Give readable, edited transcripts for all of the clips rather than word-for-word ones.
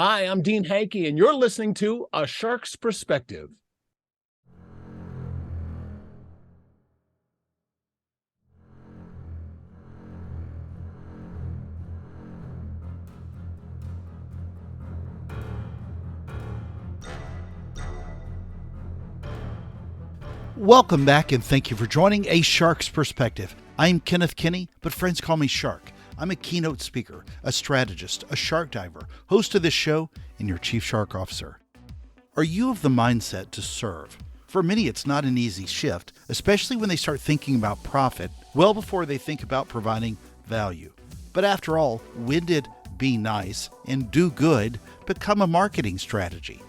Hi, I'm Dean Hankey, and you're listening to A Shark's Perspective. Welcome back, and thank you for joining A Shark's Perspective. I'm Kenneth Kinney, but friends call me Shark. I'm a keynote speaker, a strategist, a shark diver, host of this show, and your chief shark officer. Are you of the mindset to serve? For many, it's not an easy shift, especially when they start thinking about profit well before they think about providing value. But after all, when did be nice and do good become a marketing strategy?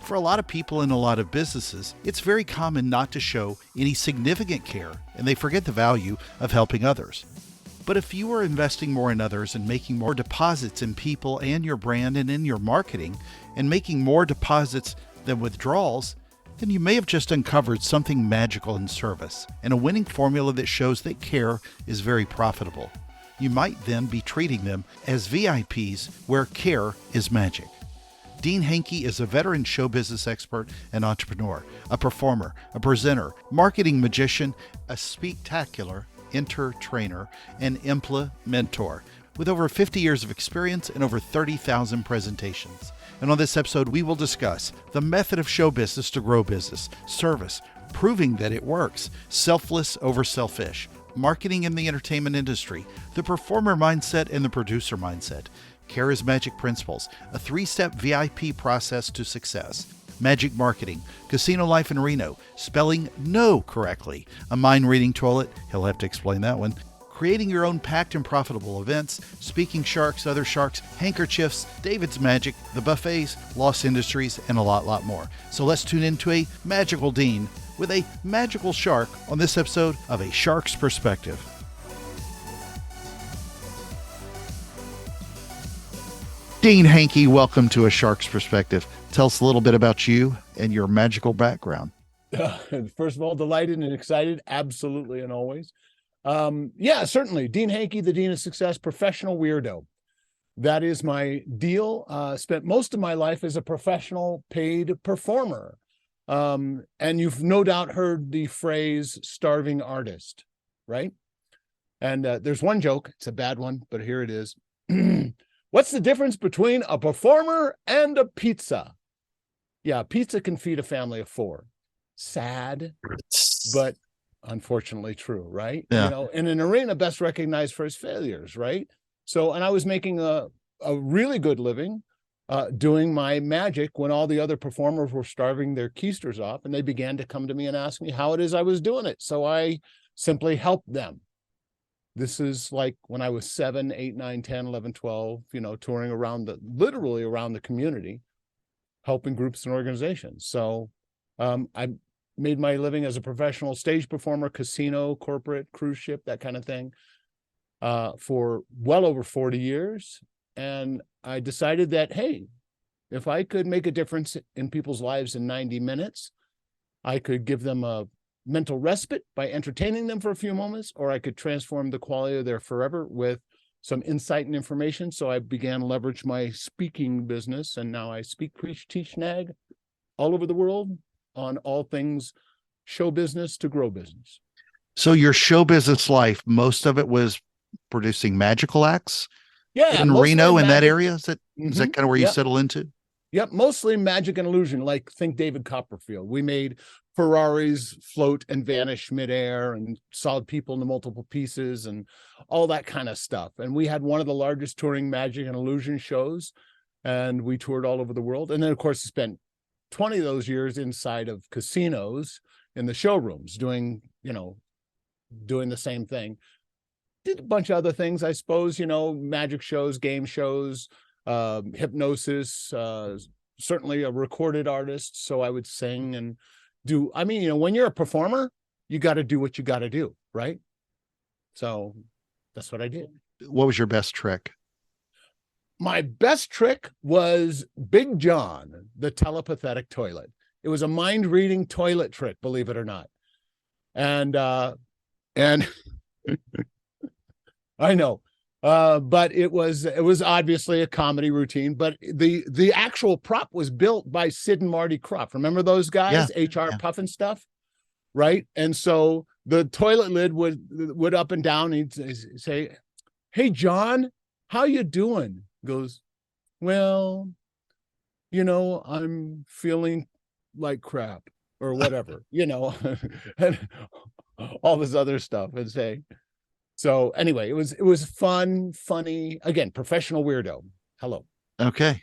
For a lot of people in a lot of businesses, it's very common not to show any significant care, and they forget the value of helping others. But if you are investing more in others and making more deposits in people and your brand and in your marketing, and making more deposits than withdrawals, then you may have just uncovered something magical in service and a winning formula that shows that care is very profitable. You might then be treating them as VIPs where care is magic. Dean Hankey is a veteran show business expert and entrepreneur, a performer, a presenter, marketing magician, a SpeakTacular, EnterTrainer, and ImpleMentor, with over 50 years of experience and over 30,000 presentations. And on this episode, we will discuss the method of show business to grow business, service, proving that it works, selfless over selfish, marketing in the entertainment industry, the performer mindset and the producer mindset, Care is Magic principles, a 3-step VIP process to success, magic marketing, casino life in Reno, spelling no correctly, a mind-reading toilet, he'll have to explain that one, creating your own packed and profitable events, speaking sharks, other sharks, handkerchiefs, David's Magic, the buffets, Lost Industries, and a lot more. So let's tune into a magical Dean with a magical shark on this episode of A Shark's Perspective. Dean Hankey, welcome to A Shark's Perspective. Tell us a little bit about you and your magical background. First of all, delighted and excited, absolutely and always. Certainly. Dean Hankey, the Dean of Success, professional weirdo. That is my deal. Spent most of my life as a professional paid performer. And you've no doubt heard the phrase starving artist, right? And there's one joke. It's a bad one, but here it is. What's the difference between a performer and a pizza? Yeah, pizza can feed a family of 4. Sad, but unfortunately true, right? Yeah. You know, in an arena best recognized for his failures, right? So, and I was making a really good living doing my magic when all the other performers were starving their keisters off, and they began to come to me and ask me how it is I was doing it. So I simply helped them. This is like when I was 7, 8, 9, 10, 11, 12, touring literally around the community, helping groups and organizations. So I made my living as a professional stage performer, casino, corporate, cruise ship, that kind of thing, for well over 40 years. And I decided that, hey, if I could make a difference in people's lives in 90 minutes, I could give them a mental respite by entertaining them for a few moments, or I could transform the quality of their forever with some insight and information. So I began to leverage my speaking business, and now I speak, preach, teach, nag all over the world on all things show business to grow business. So your show business life, most of it was producing magical acts? Yeah, in Reno, in that area? Is that kind of where you settle into? Yep, mostly magic and illusion, like think David Copperfield. We made Ferraris float and vanish midair and sawed people into multiple pieces and all that kind of stuff. And we had one of the largest touring magic and illusion shows, and we toured all over the world. And then, of course, spent 20 of those years inside of casinos in the showrooms doing the same thing. Did a bunch of other things, I suppose, magic shows, game shows, hypnosis, certainly a recorded artist. So I would sing and when you're a performer, you got to do what you got to do, right? So that's what I did. What was your best trick? My best trick was Big John, the telepathic toilet. It was a mind-reading toilet trick, believe it or not. And I know But it was obviously a comedy routine, but the actual prop was built by Sid and Marty Krupf. Remember those guys? Yeah, HR yeah. Puff and stuff, right? And so the toilet lid would up and down. He'd say, "Hey, John, how you doing?" Goes, "Well, I'm feeling like crap," or whatever, and all this other stuff, and say. So anyway, it was fun, funny, again, professional weirdo. Hello. Okay.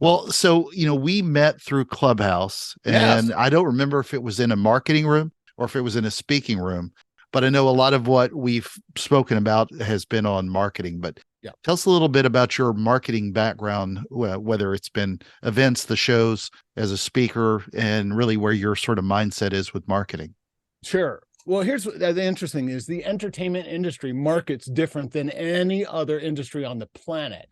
Well, so, we met through Clubhouse, Yes, and I don't remember if it was in a marketing room or if it was in a speaking room, but I know a lot of what we've spoken about has been on marketing. But yeah, tell us a little bit about your marketing background, whether it's been events, the shows as a speaker, and really where your sort of mindset is with marketing. sure. Well, here's what the interesting is: the entertainment industry markets different than any other industry on the planet.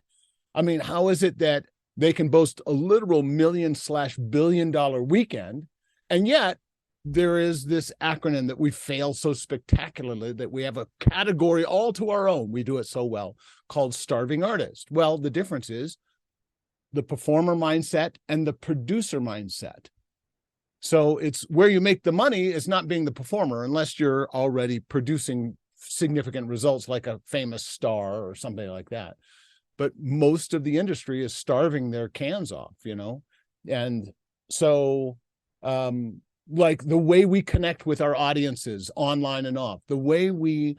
I mean, how is it that they can boast a literal million/billion-dollar weekend, and yet there is this acronym that we fail so spectacularly that we have a category all to our own. We do it so well, called starving artist. Well, the difference is the performer mindset and the producer mindset. So it's where you make the money is not being the performer, unless you're already producing significant results like a famous star or something like that. But most of the industry is starving their cans off, And so like the way we connect with our audiences online and off, the way we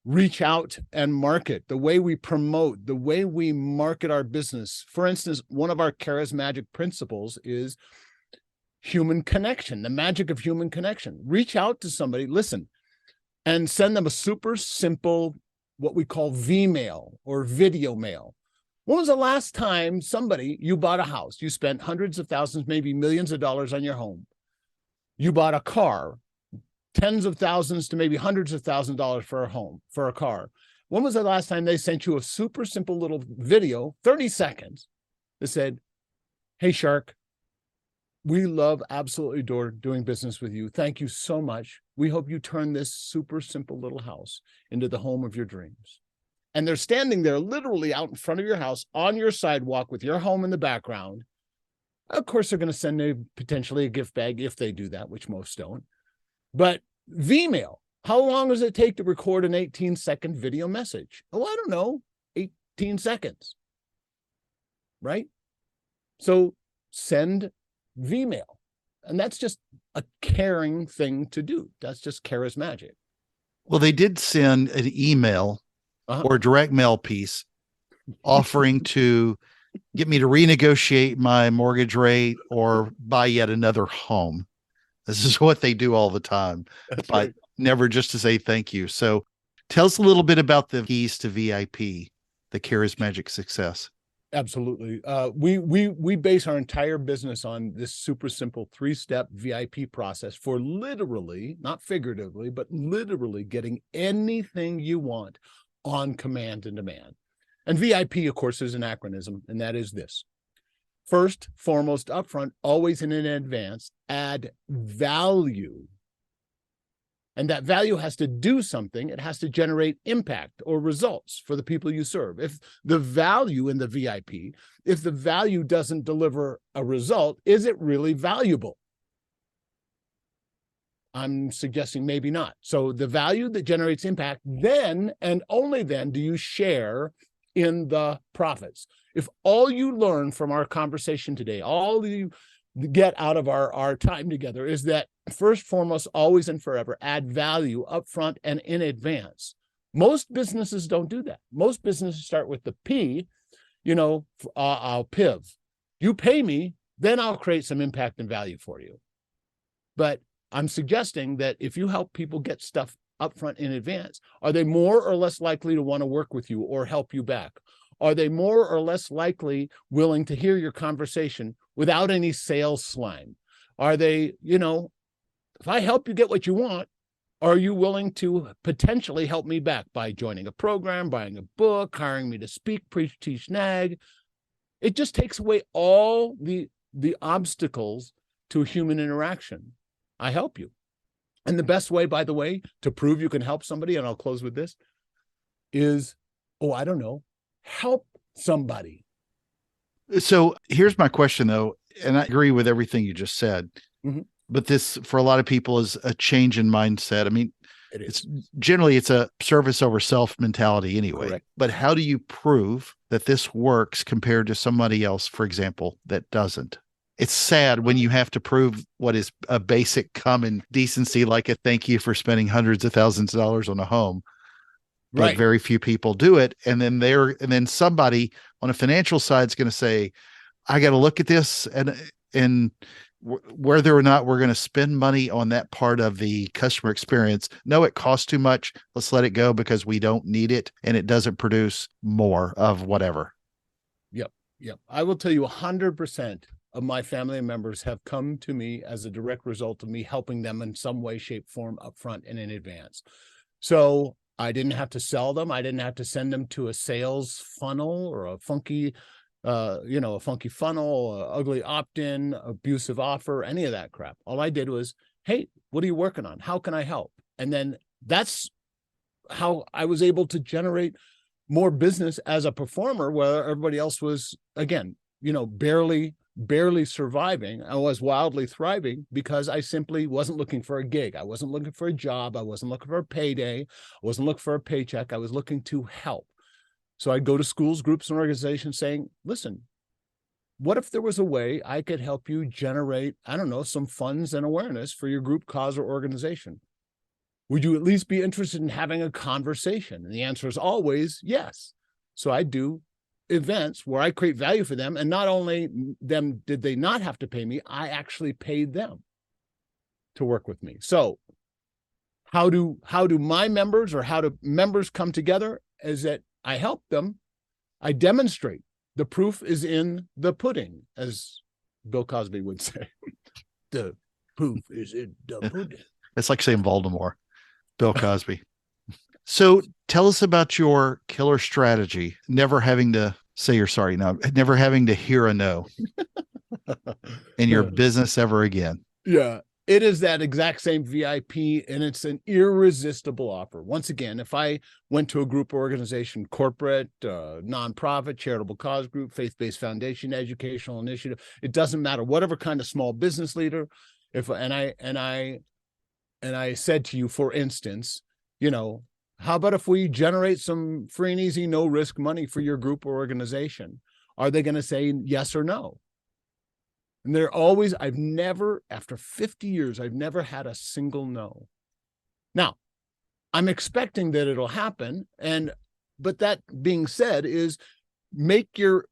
reach out and market, the way we promote, the way we market our business. For instance, one of our charismatic principles is human connection, the magic of human connection. Reach out to somebody, listen, and send them a super simple, what we call V-mail or video mail. When was the last time you bought a house? You spent hundreds of thousands, maybe millions of dollars on your home. You bought a car, tens of thousands to maybe hundreds of thousands of dollars for a car. When was the last time they sent you a super simple little video, 30 seconds, that said, "Hey, Shark, we absolutely adore doing business with you. Thank you so much. We hope you turn this super simple little house into the home of your dreams." And they're standing there literally out in front of your house on your sidewalk with your home in the background. Of course, they're going to send you potentially a gift bag if they do that, which most don't. But V-mail, how long does it take to record an 18-second video message? Oh, I don't know, 18 seconds, right? So send V-mail. And that's just a caring thing to do. That's just charismatic. Well, they did send an email or a direct mail piece offering to get me to renegotiate my mortgage rate or buy yet another home. This is what they do all the time, That's but right. never just to say thank you. So tell us a little bit about the keys to VIP, the charismatic success. Absolutely. We base our entire business on this super simple 3-step VIP process for literally, not figuratively, but literally getting anything you want on command and demand. And VIP, of course, is an acronym, and that is this: first, foremost, upfront, always in advance, add value. And that value has to do something. It has to generate impact or results for the people you serve. If the value in the VIP, if the value doesn't deliver a result, is it really valuable? I'm suggesting maybe not. So the value that generates impact, then and only then do you share in the profits. If all you learn from our conversation today, all you get out of our time together is that first, foremost, always and forever, add value upfront and in advance. Most businesses don't do that. Most businesses start with the P, I'll PIV. You pay me, then I'll create some impact and value for you. But I'm suggesting that if you help people get stuff upfront in advance, are they more or less likely to want to work with you or help you back? Are they more or less likely willing to hear your conversation without any sales slime? Are they, if I help you get what you want, are you willing to potentially help me back by joining a program, buying a book, hiring me to speak, preach, teach, nag? It just takes away all the obstacles to human interaction. I help you. And the best way, by the way, to prove you can help somebody, and I'll close with this, is Oh, I don't know. Help somebody. So here's my question though, and I agree with everything you just said, Mhm. but this for a lot of people is a change in mindset. I mean, It it's is. generally it's a service over self mentality anyway. Correct. But how do you prove that this works compared to somebody else, for example, that doesn't? It's sad when you have to prove what is a basic common decency, like a thank you for spending hundreds of thousands of dollars on a home, but Right. very few people do it. And then somebody on a financial side is going to say, I got to look at this and whether or not we're going to spend money on that part of the customer experience. No, it costs too much. Let's let it go because we don't need it and it doesn't produce more of whatever. Yep. Yep. I will tell you 100% of my family members have come to me as a direct result of me helping them in some way, shape, form, upfront and in advance. So I didn't have to sell them. I didn't have to send them to a sales funnel or a funky, a funky funnel, ugly opt-in, abusive offer, any of that crap. All I did was, hey, what are you working on? How can I help? And then that's how I was able to generate more business as a performer, where everybody else was, again, barely surviving. I was wildly thriving because I simply wasn't looking for a gig. I wasn't looking for a job. I wasn't looking for a payday. I wasn't looking for a paycheck. I was looking to help. So I'd go to schools, groups, and organizations saying, listen, what if there was a way I could help you generate, I don't know, some funds and awareness for your group, cause, or organization? Would you at least be interested in having a conversation? And the answer is always yes. So I do events where I create value for them. And not only them did they not have to pay me, I actually paid them to work with me. So how do my members, or how do members come together? Is that I help them. I demonstrate. The proof is in the pudding, as Bill Cosby would say. The proof is in the pudding. It's like saying Voldemort. Bill Cosby. So tell us about your killer strategy, never having to say you're sorry, no, never having to hear a no in your business ever again. Yeah, it is that exact same VIP, and it's an irresistible offer. Once again, if I went to a group organization, corporate, nonprofit, charitable cause group, faith-based foundation, educational initiative, it doesn't matter, whatever kind of small business leader, and I said to you, for instance, how about if we generate some free and easy, no risk money for your group or organization? Are they going to say yes or no? And they're always, after 50 years, I've never had a single no. Now, I'm expecting that it'll happen. But that being said, is make your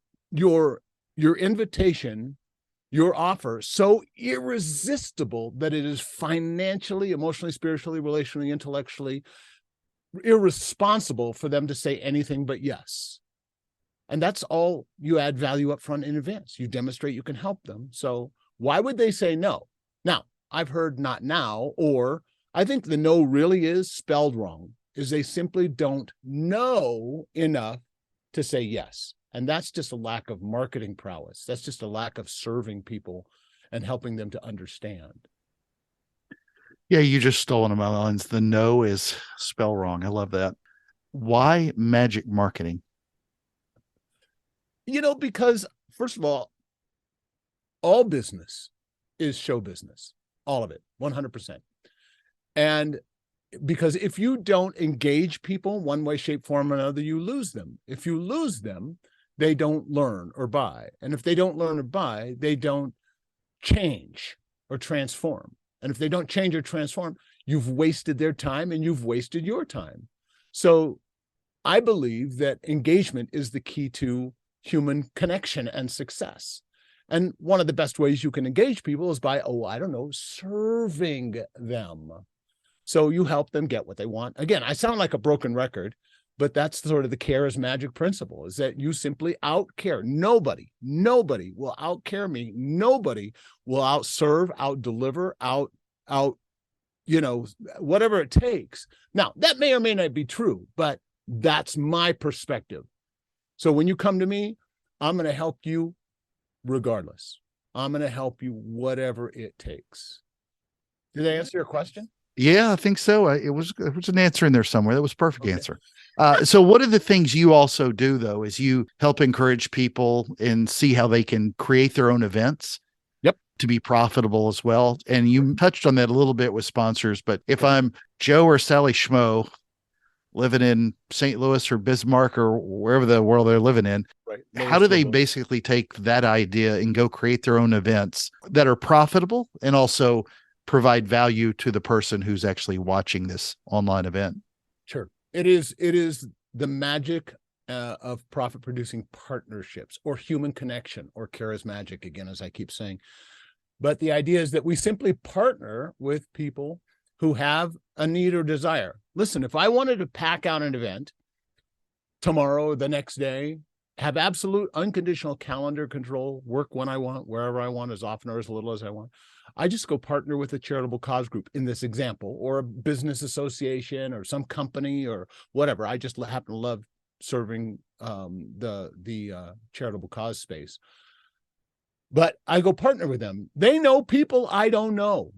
invitation, your offer, so irresistible that it is financially, emotionally, spiritually, relationally, intellectually irresponsible for them to say anything but yes. And that's all. You add value up front in advance. You demonstrate you can help them. So why would they say no? Now, I've heard not now, or I think the no really is spelled wrong, is they simply don't know enough to say yes. And that's just a lack of marketing prowess. That's just a lack of serving people and helping them to understand. Yeah, you just stole one of my lines. The no is spelled wrong. I love that. Why magic marketing? Because first of all business is show business, all of it, 100%. And because if you don't engage people one way, shape, form, or another, you lose them. If you lose them, they don't learn or buy. And if they don't learn or buy, they don't change or transform. And if they don't change or transform, you've wasted their time and you've wasted your time. So I believe that engagement is the key to human connection and success. And one of the best ways you can engage people is by, serving them. So you help them get what they want. Again, I sound like a broken record, but that's sort of the care is magic principle, is that you simply outcare. Nobody will outcare me. Nobody will outserve, outdeliver, whatever it takes. Now, that may or may not be true, but that's my perspective. So when you come to me, I'm going to help you regardless. I'm going to help you whatever it takes. Did I answer your question? Yeah, I think so. It was an answer in there somewhere. That was a perfect answer. So one of the things you also do though is you help encourage people and see how they can create their own events. Yep. To be profitable as well. And you touched on that a little bit with sponsors, but if I'm Joe or Sally Schmo living in St. Louis or Bismarck or wherever the world they're living in, Right. how do they basically take that idea and go create their own events that are profitable and also provide value to the person who's actually watching this online event? Sure. It is the magic of profit producing partnerships, or human connection, or charismatic, again, as I keep saying. But the idea is that we simply partner with people who have a need or desire. Listen, if I wanted to pack out an event tomorrow or the next day, have absolute unconditional calendar control, work when I want, wherever I want, as often or as little as I want, I just go partner with a charitable cause group in this example, or a business association, or some company, or whatever. I just happen to love serving the charitable cause space. But I go partner with them. They know people I don't know.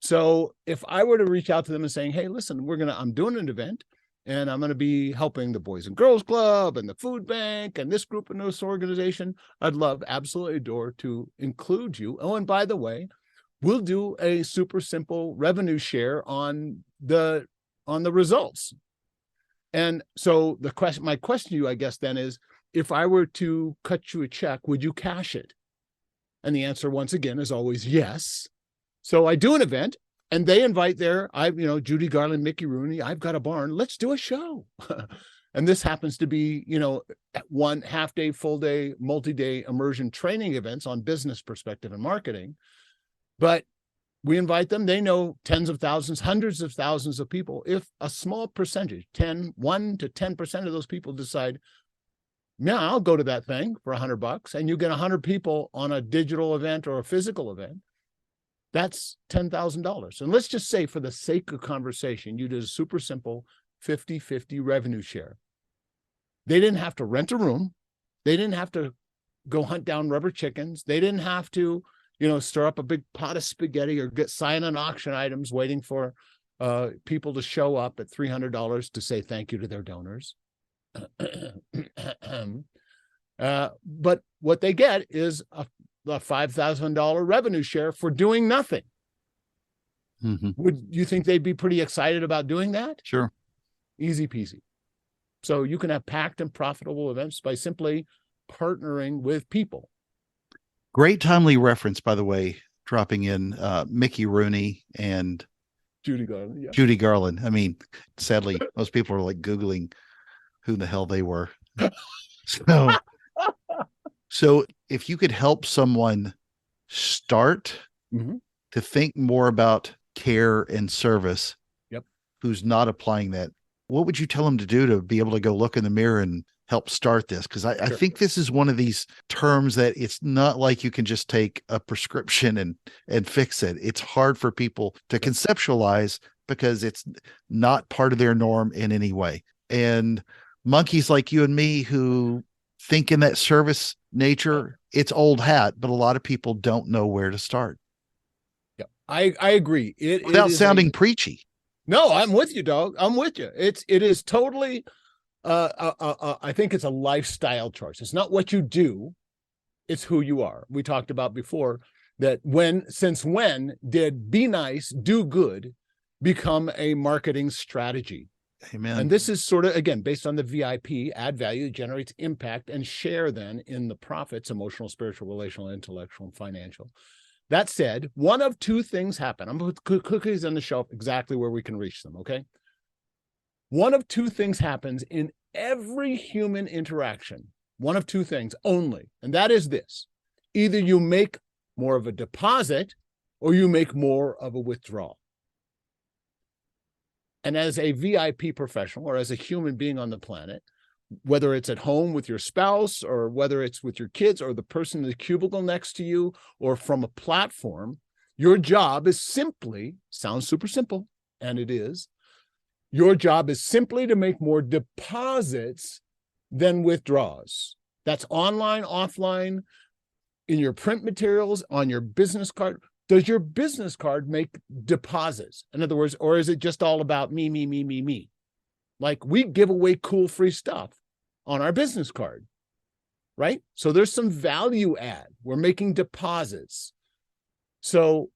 So if I were to reach out to them and saying, hey, listen, I'm doing an event, and I'm going to be helping the Boys and Girls Club and the food bank and this group and this organization, I'd love, absolutely adore to include you. Oh, and by the way, we'll do a super simple revenue share on the results. And so my question to you, I guess, then is, if I were to cut you a check, would you cash it? And the answer, once again, is always yes. So I do an event, and they invite Judy Garland, Mickey Rooney, I've got a barn, let's do a show. And this happens to be, one half-day, full-day, multi-day immersion training events on business perspective and marketing. But we invite them. They know tens of thousands, hundreds of thousands of people. If a small percentage, 1 to 10% of those people decide, yeah, I'll go to that thing for $100, and you get 100 people on a digital event or a physical event, that's $10,000. And let's just say, for the sake of conversation, you did a super simple 50-50 revenue share. They didn't have to rent a room. They didn't have to go hunt down rubber chickens. They didn't have to, stir up a big pot of spaghetti or sign on auction items waiting for people to show up at $300 to say thank you to their donors. But what they get is a $5,000 revenue share for doing nothing. Mm-hmm. Would you think they'd be pretty excited about doing that? Sure. Easy peasy. So you can have packed and profitable events by simply partnering with people. Great timely reference, by the way, dropping in Mickey Rooney and Judy Garland. Yeah. Judy Garland. I mean, sadly, most people are like Googling who the hell they were. So if you could help someone start to think more about care and service, who's not applying that, what would you tell them to do to be able to go look in the mirror and help start this? Because I think this is one of these terms that it's not like you can just take a prescription and fix it. It's hard for people to conceptualize because it's not part of their norm in any way. And monkeys like you and me who think in that service nature, it's old hat, but a lot of people don't know where to start. Yeah, I agree. Without sounding preachy. No, I'm with you, dog. I'm with you. It is totally, I think it's a lifestyle choice. It's not what you do, it's who you are. We talked about before that since when did be nice, do good become a marketing strategy? Amen. And this is sort of, again, based on the VIP, add value, generates impact, and share then in the profits, emotional, spiritual, relational, intellectual, and financial. That said, one of two things happen. I'm going to put cookies on the shelf exactly where we can reach them, okay? One of two things happens in every human interaction. One of two things only, and that is this. Either you make more of a deposit or you make more of a withdrawal. And as a VIP professional or as a human being on the planet, whether it's at home with your spouse or whether it's with your kids or the person in the cubicle next to you or from a platform, your job is simply, sounds super simple, and it is, your job is simply to make more deposits than withdrawals. That's online, offline, in your print materials, on your business card. does your business card make deposits? In other words, or is it just all about me, me, me, me, me? Like, we give away cool free stuff on our business card, right? So there's some value add. We're making deposits. So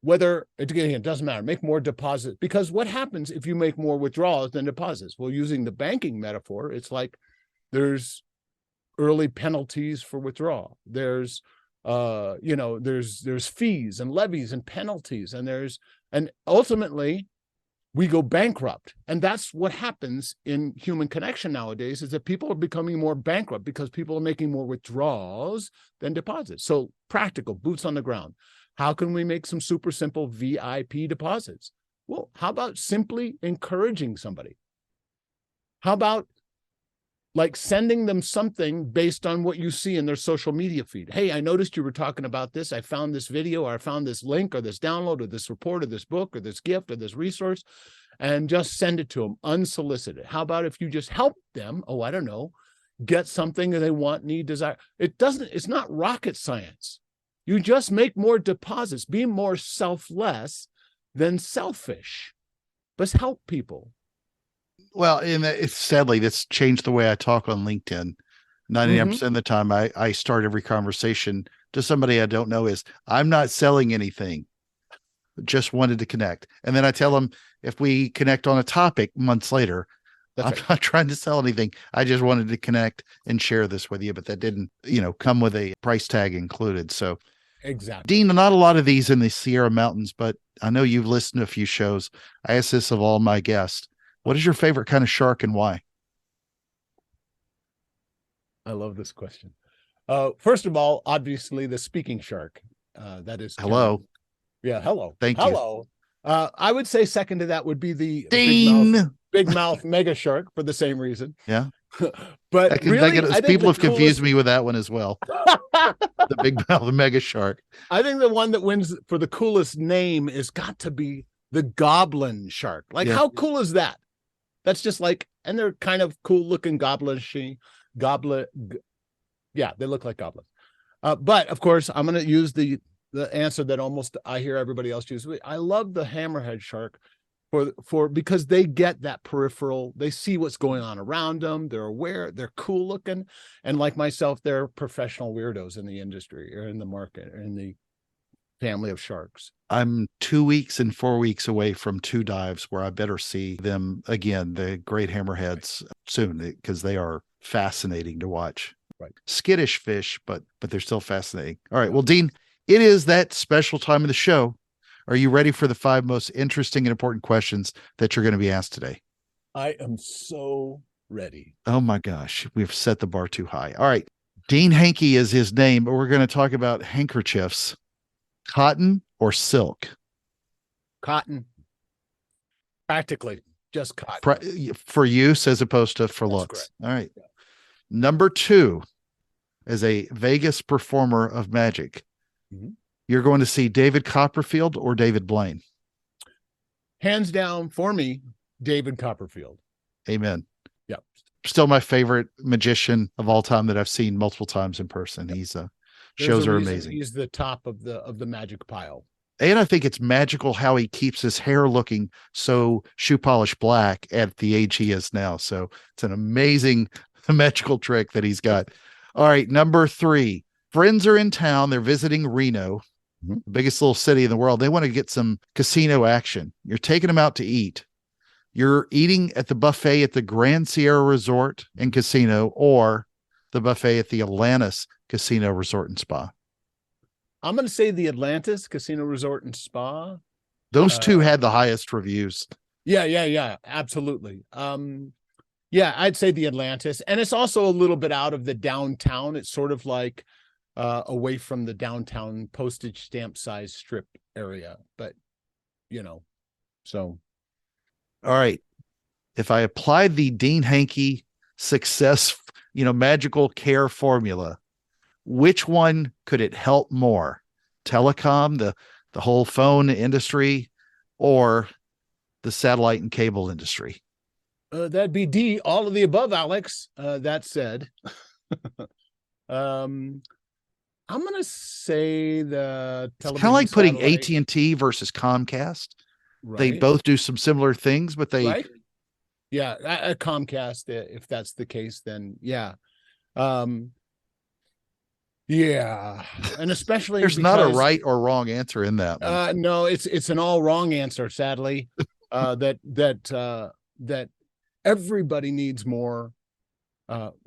whether, again, it doesn't matter, make more deposits, because what happens if you make more withdrawals than deposits? Well, using the banking metaphor, it's like there's early penalties for withdrawal. There's there's fees and levies and penalties, and ultimately we go bankrupt. And that's what happens in human connection nowadays, is that people are becoming more bankrupt because people are making more withdrawals than deposits. So practical, boots on the ground. How can we make some super simple VIP deposits? Well, how about simply encouraging somebody? How about like sending them something based on what you see in their social media feed? Hey, I noticed you were talking about this. I found this video, or I found this link, or this download, or this report, or this book, or this gift, or this resource, and just send it to them unsolicited. How about if you just help them, I don't know, get something that they want, need, desire? It's not rocket science. You just make more deposits, be more selfless than selfish, but help people. Well, and it's sadly, that's changed the way I talk on LinkedIn. 99% of the time I start every conversation to somebody I don't know is, I'm not selling anything, just wanted to connect. And then I tell them, if we connect on a topic months later, I'm not trying to sell anything. I just wanted to connect and share this with you, but that didn't, come with a price tag included. So exactly. Dean, not a lot of these in the Sierra Mountains, but I know you've listened to a few shows. I ask this of all my guests. What is your favorite kind of shark and why? I love this question. First of all, obviously the speaking shark. That is hello. Hello. Thank you. Hello. I would say second to that would be the Dean. big mouth mega shark, for the same reason. Yeah. But people have confused me with that one as well. The big mouth mega shark. I think the one that wins for the coolest name is got to be the goblin shark. Like, how cool is that? That's just like, and they're kind of cool looking goblin. Yeah, they look like goblins. But of course, I'm going to use the answer that almost I hear everybody else use. I love the hammerhead shark because they get that peripheral. They see what's going on around them. They're aware. They're cool looking, and like myself, they're professional weirdos in the industry or in the market or in the family of sharks. I'm 2 weeks and 4 weeks away from 2 dives where I better see them again, the great hammerheads, soon, because they are fascinating to watch. Right. Skittish fish, but they're still fascinating. All right. Well, Dean, it is that special time of the show. Are you ready for the 5 most interesting and important questions that you're going to be asked today? I am so ready. Oh my gosh, we've set the bar too high. All right. Dean Hankey is his name, but we're going to talk about handkerchiefs. Cotton or silk? Cotton. Practically just cotton. For use as opposed to for looks. Correct. All right. Yeah. Number 2, as a Vegas performer of magic, you're going to see David Copperfield or David Blaine? Hands down for me, David Copperfield. Amen. Yeah. Still my favorite magician of all time that I've seen multiple times in person. He's shows are amazing. He's the top of the magic pile. And I think it's magical how he keeps his hair looking so shoe polish black at the age he is now. So it's an amazing magical trick that he's got. All right. Number 3, friends are in town. They're visiting Reno, the biggest little city in the world. They want to get some casino action. You're taking them out to eat. You're eating at the buffet at the Grand Sierra Resort and Casino, or the buffet at the Atlantis Casino Resort and Spa. I'm going to say the Atlantis Casino Resort and Spa. Those 2 had the highest reviews. Yeah, absolutely. I'd say the Atlantis. And it's also a little bit out of the downtown. It's sort of like away from the downtown postage stamp size strip area. But, so. All right. If I applied the Dean Hankey success, magical care formula, which one could it help more? Telecom, the whole phone industry, or the satellite and cable industry? That'd be D, all of the above, Alex. That said, I'm going to say the It's kind of television like putting satellite, AT&T versus Comcast. They right? both do some similar things, but they Right? Yeah, a Comcast, if that's the case, then yeah. Um, yeah, and especially there's not a because right or wrong answer in that one. no, it's an all wrong answer, sadly. That everybody needs more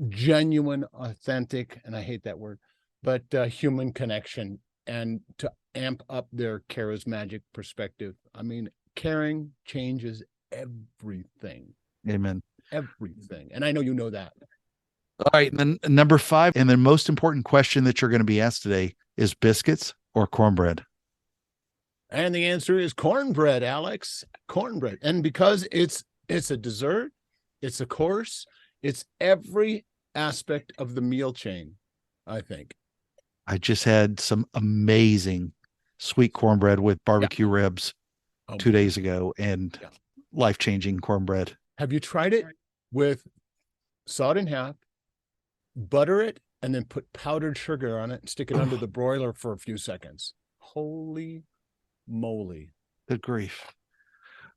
genuine, authentic, and I hate that word, but human connection, and to amp up their charismatic perspective. I mean, caring changes everything, Amen. everything. And I know you know that. All right. And then number 5, and the most important question that you're going to be asked today is biscuits or cornbread? And the answer is cornbread, Alex. Cornbread. And because it's a dessert, it's a course, it's every aspect of the meal chain, I think. I just had some amazing sweet cornbread with barbecue ribs 2 days ago, and life-changing cornbread. Have you tried it with saw it in half, butter it, and then put powdered sugar on it and stick it under the broiler for a few seconds? Holy moly. Good grief.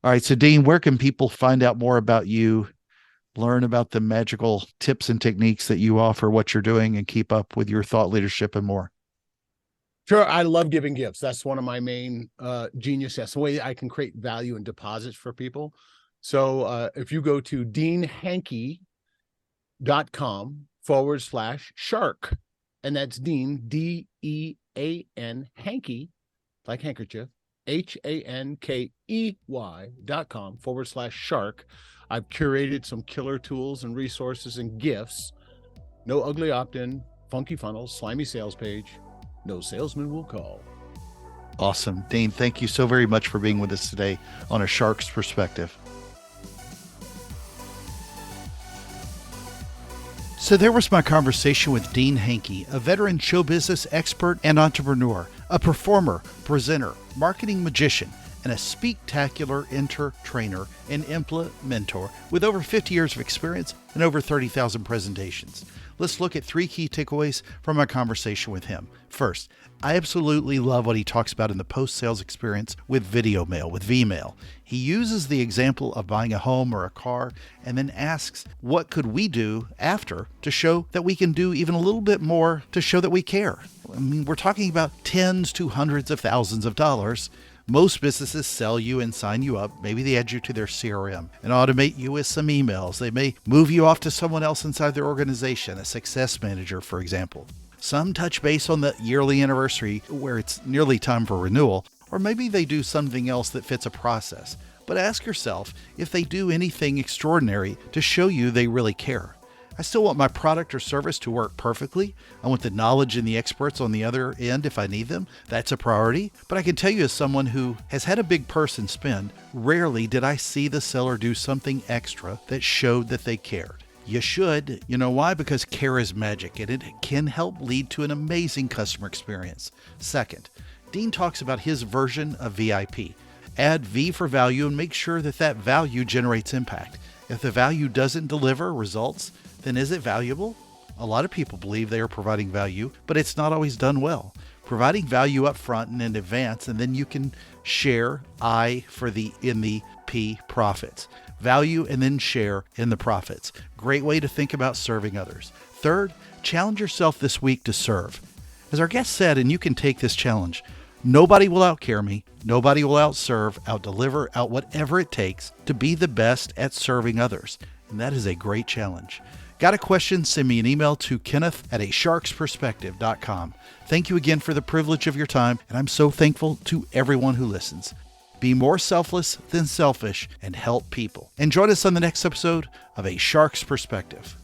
All right. So, Dean, where can people find out more about you, learn about the magical tips and techniques that you offer, what you're doing, and keep up with your thought leadership and more? Sure. I love giving gifts. That's one of my main genius. That's the way I can create value and deposits for people. So if you go to deanhankey.com/shark, and that's Dean, DEAN, Hankey, like handkerchief, HANKEY.com/shark. I've curated some killer tools and resources and gifts. No ugly opt-in, funky funnels, slimy sales page. No salesman will call. Awesome. Dean, thank you so very much for being with us today on A Shark's Perspective. So there was my conversation with Dean Hankey, a veteran show business expert and entrepreneur, a performer, presenter, marketing magician, and a SpeakTacular EnterTrainer and ImpleMentor with over 50 years of experience and over 30,000 presentations. Let's look at 3 key takeaways from my conversation with him. First, I absolutely love what he talks about in the post-sales experience with video mail, with vmail. He uses the example of buying a home or a car and then asks, what could we do after to show that we can do even a little bit more to show that we care? I mean, we're talking about tens to hundreds of thousands of dollars. Most businesses sell you and sign you up. Maybe they add you to their CRM and automate you with some emails. They may move you off to someone else inside their organization, a success manager, for example. Some touch base on the yearly anniversary where it's nearly time for renewal, or maybe they do something else that fits a process. But ask yourself if they do anything extraordinary to show you they really care. I still want my product or service to work perfectly. I want the knowledge and the experts on the other end if I need them. That's a priority. But I can tell you, as someone who has had a big person spend, rarely did I see the seller do something extra that showed that they cared. You should. You know why? Because care is magic, and it can help lead to an amazing customer experience. Second, Dean talks about his version of VIP. Add V for value and make sure that that value generates impact. If the value doesn't deliver results, then is it valuable? A lot of people believe they are providing value, but it's not always done well. Providing value up front and in advance, and then you can share in the P, profits. Value and then share in the profits. Great way to think about serving others. Third, challenge yourself this week to serve. As our guest said, and you can take this challenge, nobody will outcare me. Nobody will outserve, outdeliver, out whatever it takes to be the best at serving others. And that is a great challenge. Got a question? Send me an email to kenneth@asharksperspective.com. Thank you again for the privilege of your time, and I'm so thankful to everyone who listens. Be more selfless than selfish and help people. And join us on the next episode of A Shark's Perspective.